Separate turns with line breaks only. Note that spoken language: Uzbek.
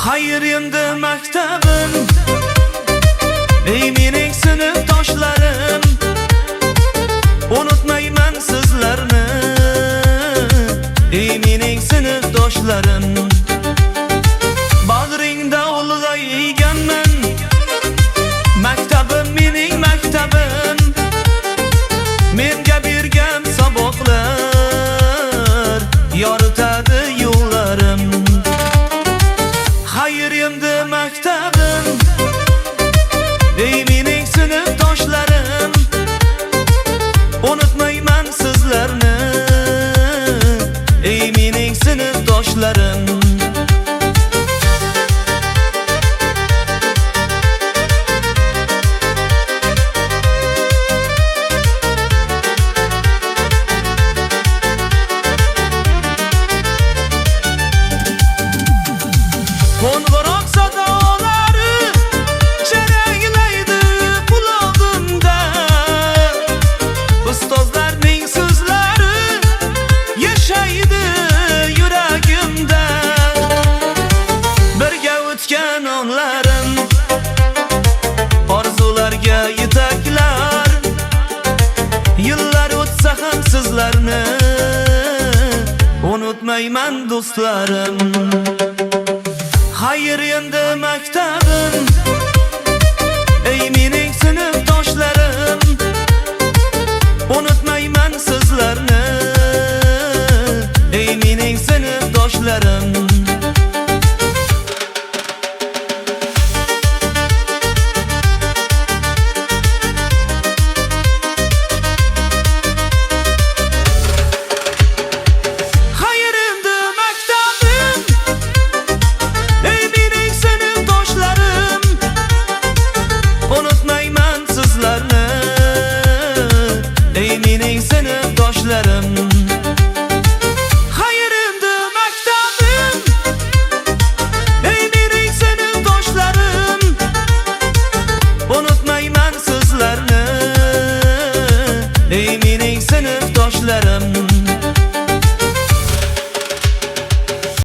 Hayır endi maktabim, ey mening sinfdoshlarim, unutmayman sizlarni, ey mening sinfdoshlarim. Bag'ringda ulg'ayganman, maktabim mening maktabim, menga bergan saboqlar yoritadi yo'llarim. Hayır endi maktabim, ey mening sinfdoshlarim, unutmayman sizlarni, ey mening sinfdoshlarim. Qo'ng'iroq sadolari jaranglaydi qulog'imda, ustozlarning so'zlari yashaydi yuragimda. Birga o'tgan onlarim orzularga yetaklar, yillar o'tsa ham sizlarni unutmayman do'stlarim. Hayır endi maktabim, ey mening sinfdoshlarim, unutmayman sizlarni, ey mening sinfdoshlarim. Ey mening sinfdoshlarim.